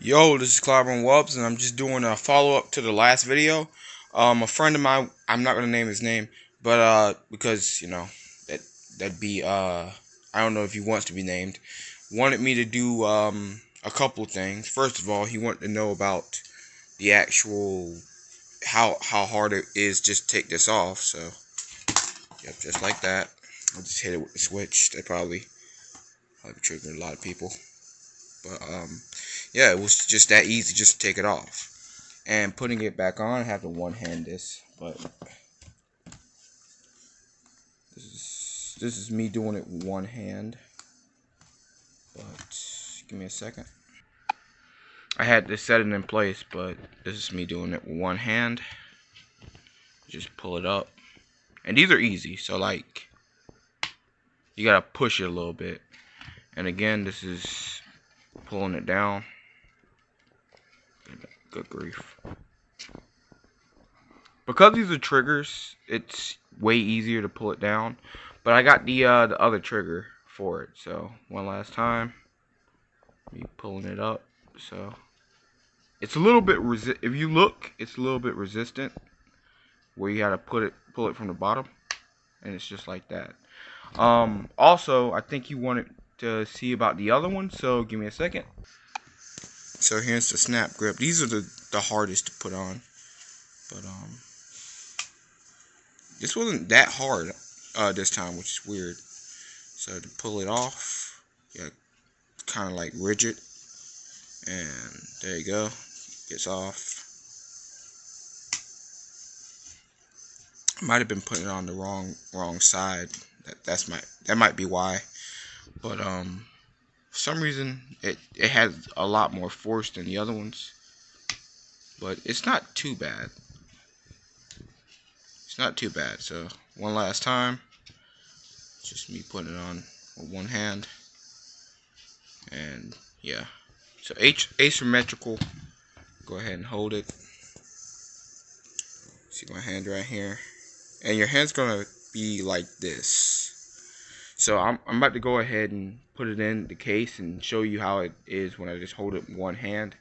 Yo, this is Clyburn Wubz, and I'm just doing a follow-up to the last video. A friend of mine, I'm not gonna name his name, but because that'd be I don't know if he wants to be named. Wanted me to do a couple of things. First of all, he wanted to know about the actual how hard it is just to take this off. So, yep, just like that. I'll just hit it with the switch. That probably triggered a lot of people. But yeah, it was just that easy just to take it off. And putting it back on, I have to one-hand this, but this is me doing it with one hand. But give me a second. I had to set it in place, but this is me doing it with one hand. Just pull it up, and these are easy. So like, you gotta push it a little bit, and again, this is pulling it down. Good grief. Because these are triggers, it's way easier to pull it down. But I got the other trigger for it. So one last time, me pulling it up. So it's a little bit if you look, it's a little bit resistant. Where you gotta pull it from the bottom, and it's just like that. Also, I think you wanted to see about the other one. So give me a second. So here's the snap grip. These are the hardest to put on, but this wasn't that hard this time, which is weird. So to pull it off, yeah, kind of like rigid, and there you go, gets off. I might have been putting it on the wrong side. That might be why, but for some reason it has a lot more force than the other ones, but it's not too bad. It's not too bad. So one last time, just me putting it on with one hand, and yeah. So asymmetrical. Go ahead and hold it. See my hand right here, and your hand's gonna be like this. So I'm about to go ahead and put it in the case and show you how it is when I just hold it in one hand.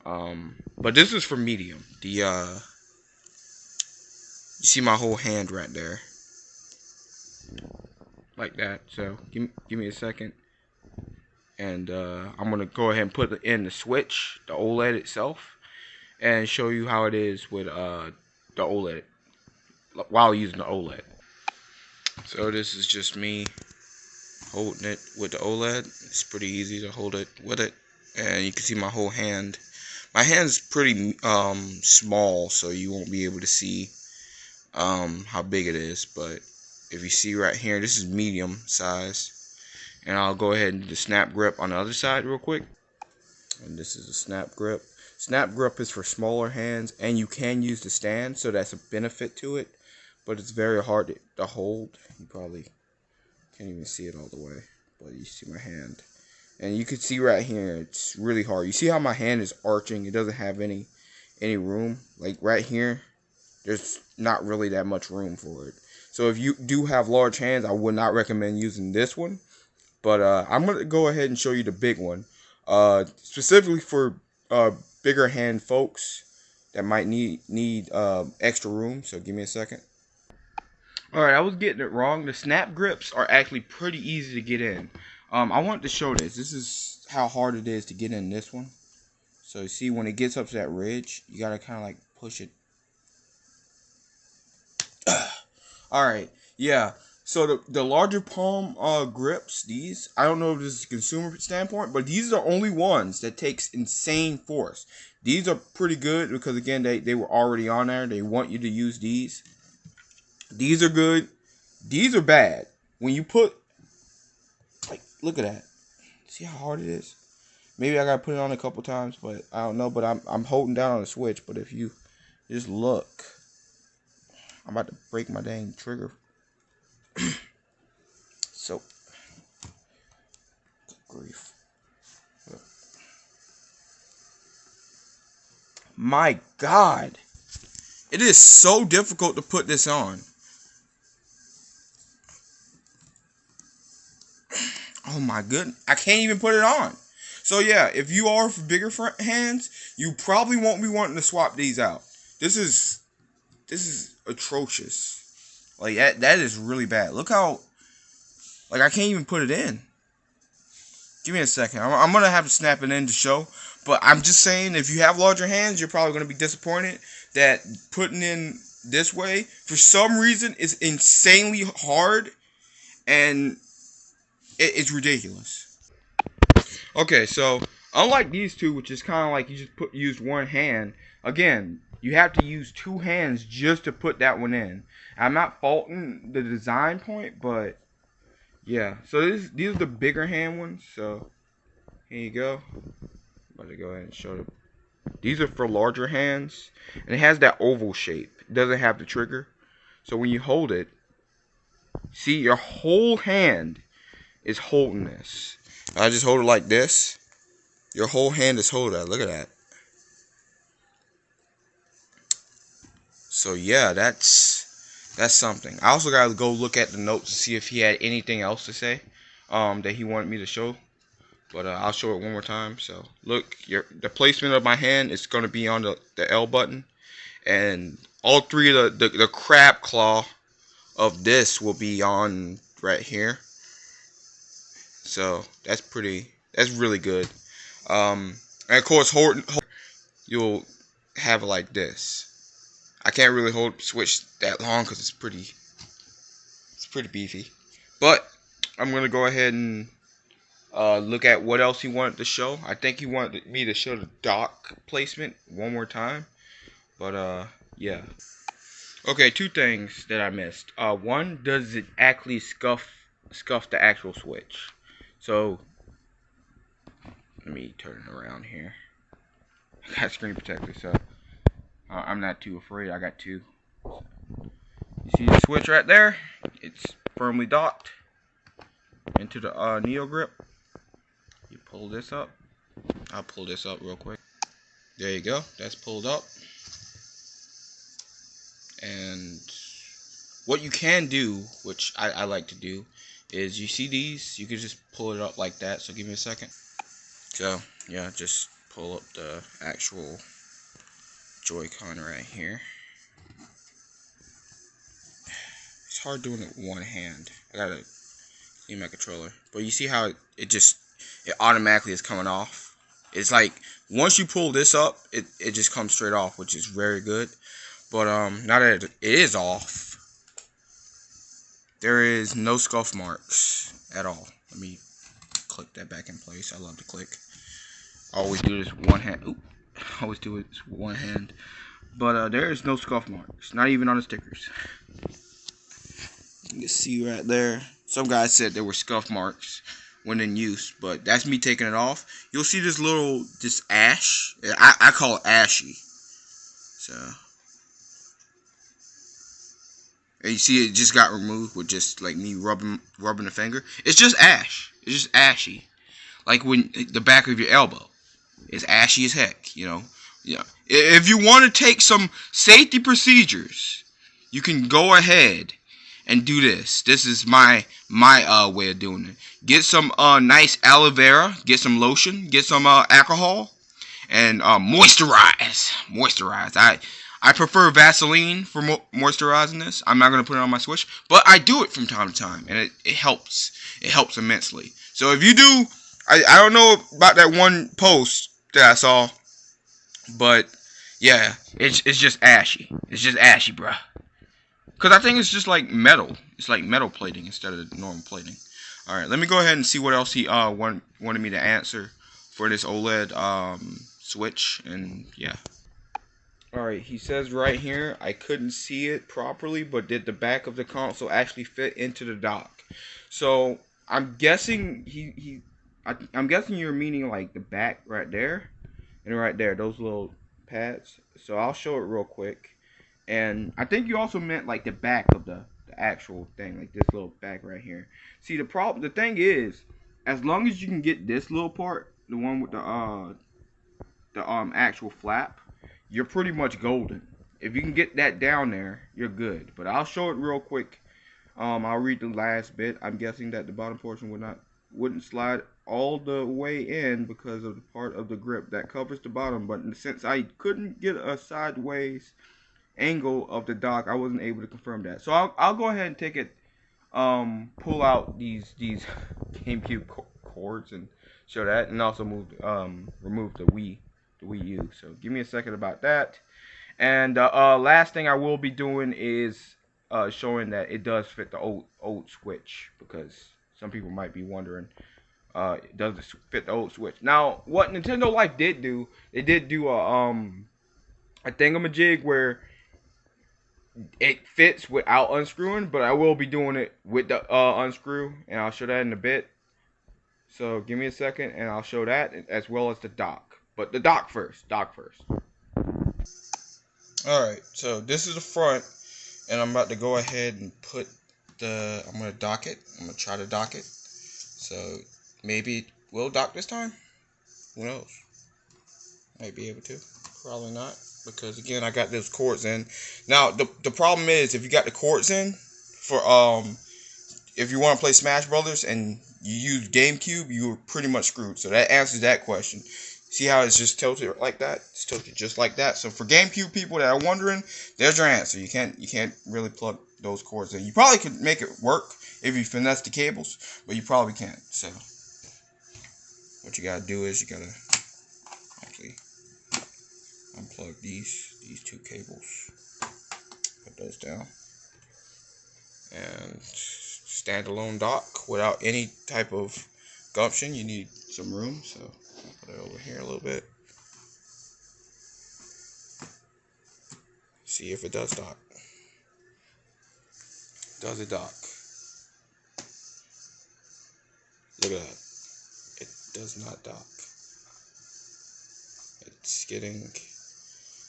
But this is for medium. You see my whole hand right there, like that. So give me a second, and I'm gonna go ahead and put in the switch, the OLED itself, and show you how it is with the OLED while using the OLED. So this is just me holding it with the OLED. It's pretty easy to hold it with it, and you can see my whole hand. My hand's pretty small, so you won't be able to see how big it is, but if you see right here, this is medium size. And I'll go ahead and do the snap grip on the other side real quick. And this is a snap grip. Snap grip is for smaller hands, and you can use the stand, so that's a benefit to it. But it's very hard to hold. You probably can't even see it all the way, but you see my hand. And you can see right here, it's really hard. You see how my hand is arching? It doesn't have any room. Like right here, there's not really that much room for it. So if you do have large hands, I would not recommend using this one. But I'm going to go ahead and show you the big one. Specifically for bigger hand folks that might need extra room. So give me a second. Alright, I was getting it wrong. The snap grips are actually pretty easy to get in. I wanted to show this. This is how hard it is to get in this one. So you see when it gets up to that ridge, you got to kind of like push it. Alright, yeah. So the larger palm grips, these, I don't know if this is a consumer standpoint, but these are the only ones that takes insane force. These are pretty good because, again, they were already on there. They want you to use these. These are good. These are bad. When you put, like, look at that. See how hard it is? Maybe I got to put it on a couple times, but I don't know. But I'm holding down on the switch. But if you just look, I'm about to break my dang trigger. So, good grief. My God. It is so difficult to put this on. Oh my goodness. I can't even put it on. So yeah, if you are for bigger hands, you probably won't be wanting to swap these out. This is atrocious. Like that is really bad. Look how, like, I can't even put it in. Give me a second. I'm gonna have to snap it in to show. But I'm just saying, if you have larger hands, you're probably gonna be disappointed that putting in this way, for some reason, is insanely hard, and it's ridiculous. Okay, so unlike these two, which is kind of like you just used one hand. Again, you have to use two hands just to put that one in. I'm not faulting the design point, but yeah. So these are the bigger hand ones. So here you go. I'm about to go ahead and show them. These are for larger hands, and it has that oval shape. It doesn't have the trigger. So when you hold it, see, your whole hand is holding this. I just hold it like this. Your whole hand is holding that. Look at that. So yeah, that's something. I also gotta go look at the notes to see if he had anything else to say that he wanted me to show. But I'll show it one more time. So look, the placement of my hand is gonna be on the L button, and all three of the crab claw of this will be on right here. So that's really good. And of course, you'll have it like this. I can't really hold switch that long because it's pretty beefy. But I'm gonna go ahead and look at what else he wanted to show. I think he wanted me to show the dock placement one more time. But yeah. Okay, two things that I missed. One, does it actually scuff the actual switch? So let me turn it around here. I got screen protector, so I'm not too afraid. I got two. You see the switch right there? It's firmly docked into the Neogrip. You pull this up. I'll pull this up real quick. There you go. That's pulled up. And what you can do, which I like to do, is you see these, you can just pull it up like that. So give me a second. So yeah, just pull up the actual Joy-Con right here. It's hard doing it with one hand. I gotta clean my controller. But you see how it automatically is coming off. It's like once you pull this up, it just comes straight off, which is very good. But now that it is off, there is no scuff marks at all. Let me click that back in place. I love to click. I always do this with one hand. Oop. I always do it with one hand. But there is no scuff marks, not even on the stickers. You can see right there. Some guys said there were scuff marks when in use, but that's me taking it off. You'll see this ash. I call it ashy. So, and you see it just got removed with just like me rubbing the finger. It's just ash. It's just ashy, like when the back of your elbow is ashy as heck. You know. Yeah. If you want to take some safety procedures, you can go ahead and do this. This is my way of doing it. Get some nice aloe vera, get some lotion, get some alcohol, and moisturize. I prefer Vaseline for moisturizing this. I'm not gonna put it on my switch, but I do it from time to time, and it helps. It helps immensely. So if you do, I don't know about that one post that I saw, but yeah, it's just ashy. It's just ashy, bruh. Because I think it's just like metal. It's like metal plating instead of normal plating. Alright, let me go ahead and see what else he wanted me to answer for this OLED switch. And yeah. Alright, he says right here, I couldn't see it properly, but did the back of the console actually fit into the dock? So I'm guessing I'm guessing you're meaning like the back right there and right there, those little pads. So I'll show it real quick. And I think you also meant like the back of the actual thing, like this little back right here. See, the thing is, as long as you can get this little part, the one with the actual flap, you're pretty much golden. If you can get that down there, you're good. But I'll show it real quick. I'll read the last bit. I'm guessing that the bottom portion wouldn't slide all the way in because of the part of the grip that covers the bottom. But since I couldn't get a sideways angle of the dock, I wasn't able to confirm that. So I'll go ahead and take it, pull out these GameCube cords and show that, and also remove the Wii U. So give me a second about that. And last thing I will be doing is showing that it does fit the old Switch, because some people might be wondering, does it fit the old Switch? Now, what Nintendo Life did do, they did do a thingamajig where it fits without unscrewing, but I will be doing it with the unscrew, and I'll show that in a bit. So give me a second, and I'll show that as well as the dock. But the dock first. Alright, so this is the front, and I'm about to go ahead and put I'm going to dock it. I'm going to try to dock it. So maybe it will dock this time. Who knows? Might be able to. Probably not, because again, I got those cords in. Now, the problem is, if you got the cords in for if you want to play Smash Brothers and you use GameCube, you're pretty much screwed. So that answers that question. See how it's just tilted like that? It's tilted just like that. So for GameCube people that are wondering, there's your answer. You can't really plug those cords in. You probably could make it work if you finesse the cables, but you probably can't. So what you gotta do is you gotta actually unplug these two cables. Put those down. And standalone dock without any type of gumption. You need some room, so I'll put it over here a little bit. See if it does dock. Does it dock? Look at that. It does not dock.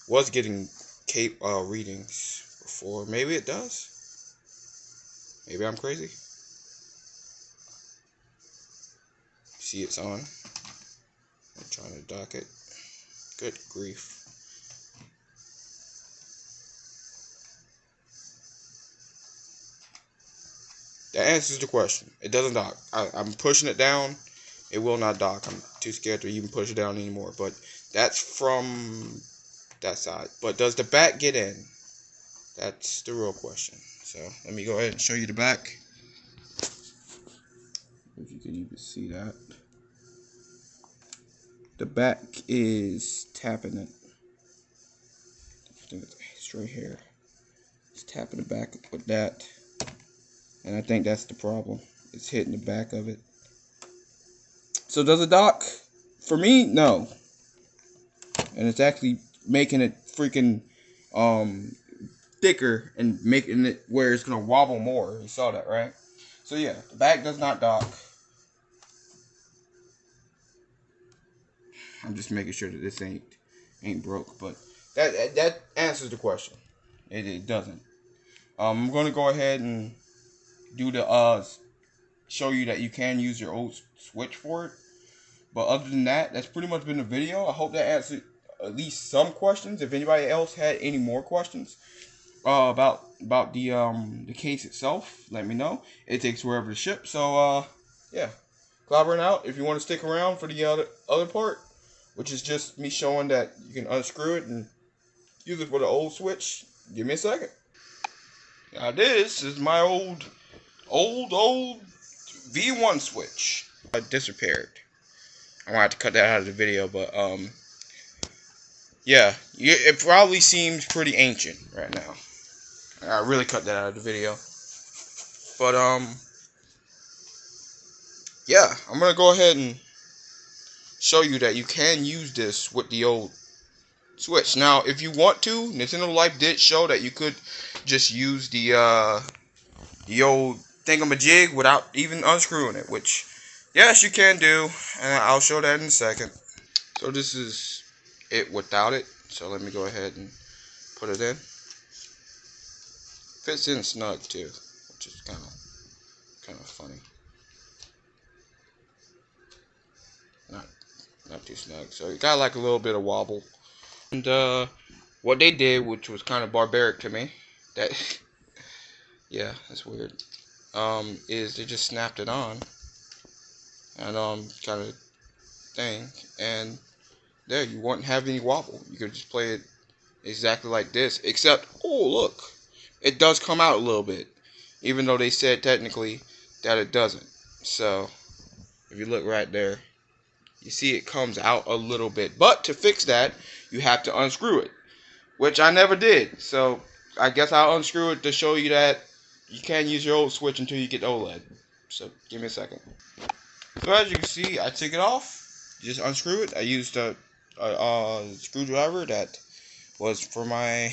Was getting readings before. Maybe it does. Maybe I'm crazy. See, it's on. I'm trying to dock it. Good grief. That answers the question. It doesn't dock. I'm pushing it down. It will not dock. I'm too scared to even push it down anymore. But that's from that side. But does the back get in? That's the real question. So let me go ahead and show you the back. If you can even see that. The back is tapping it. I think it's right here. It's tapping the back with that. And I think that's the problem. It's hitting the back of it. So does it dock? For me, no. And it's actually making it freaking thicker and making it where it's gonna wobble more. You saw that, right? So yeah, the back does not dock. I'm just making sure that this ain't broke, but that answers the question. It doesn't. I'm gonna go ahead and do the show you that you can use your old Switch for it. But other than that, that's pretty much been the video. I hope that answered at least some questions. If anybody else had any more questions about the case itself, let me know. It takes wherever to ship. So yeah, Clyburn out. If you want to stick around for the other part, which is just me showing that you can unscrew it and use it for the old Switch, give me a second. Now this is my old V1 Switch. It disappeared. I'm gonna have to cut that out of the video, but yeah, it probably seems pretty ancient right now. I really cut that out of the video, but yeah, I'm gonna go ahead and show you that you can use this with the old Switch. Now, if you want to, Nintendo Life did show that you could just use the old thingamajig without even unscrewing it, which yes, you can do, and I'll show that in a second. So this is it without it. So let me go ahead and put it in. Fits in snug too, which is kind of funny. Not too snug. So you got like a little bit of wobble. And what they did, which was kind of barbaric to me, that yeah, that's weird. Is they just snapped it on. and kind of thing, and there, you won't have any wobble. You can just play it exactly like this, except, oh look, it does come out a little bit, even though they said technically that it doesn't. So if you look right there, you see it comes out a little bit, but to fix that you have to unscrew it, which I never did. So I guess I'll unscrew it to show you that you can't use your old switch until you get the OLED. So give me a second. So as you can see, I took it off, just unscrew it. I used a screwdriver that was for my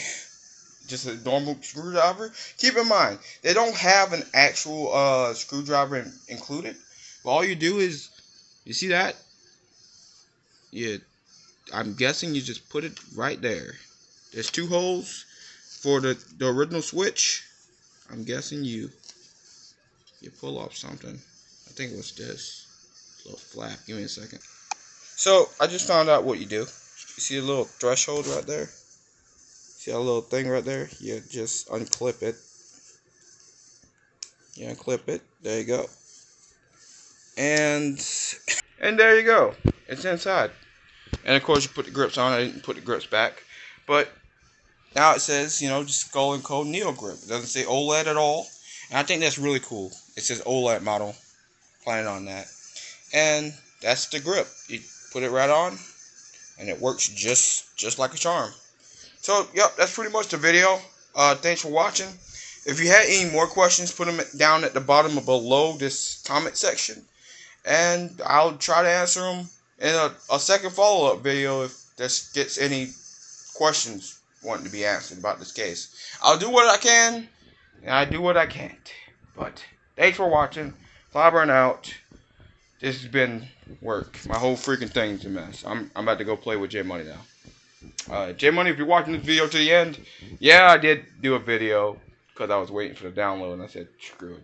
just a normal screwdriver. Keep in mind, they don't have an actual screwdriver included. But all you do is, you see that? Yeah, I'm guessing you just put it right there. There's 2 holes for the original switch. I'm guessing you pull off something. I think it was this little flap. Give me a second. So I just found out what you do. You see a little threshold right there? See that little thing right there? You just unclip it. You unclip it. There you go. And there you go. It's inside. And of course you put the grips on. I didn't put the grips back. But now it says, you know, just Skull and Co Neogrip. It doesn't say OLED at all. And I think that's really cool. It says OLED model. Planning on that. And that's the grip. You put it right on, and it works just like a charm. So, yep, that's pretty much the video. Thanks for watching. If you had any more questions, put them down at the bottom or below this comment section, and I'll try to answer them in a second follow-up video if this gets any questions wanting to be answered about this case. I'll do what I can, and I do what I can't. But thanks for watching. Clyburn out. This has been work. My whole freaking thing's a mess. I'm about to go play with J Money now. J Money, if you're watching this video to the end, yeah, I did do a video because I was waiting for the download and I said screw it.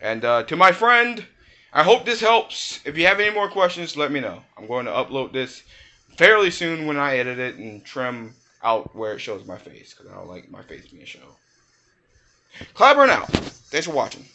And to my friend, I hope this helps. If you have any more questions, let me know. I'm going to upload this fairly soon when I edit it and trim out where it shows my face because I don't like my face being shown. Clyburn out. Thanks for watching.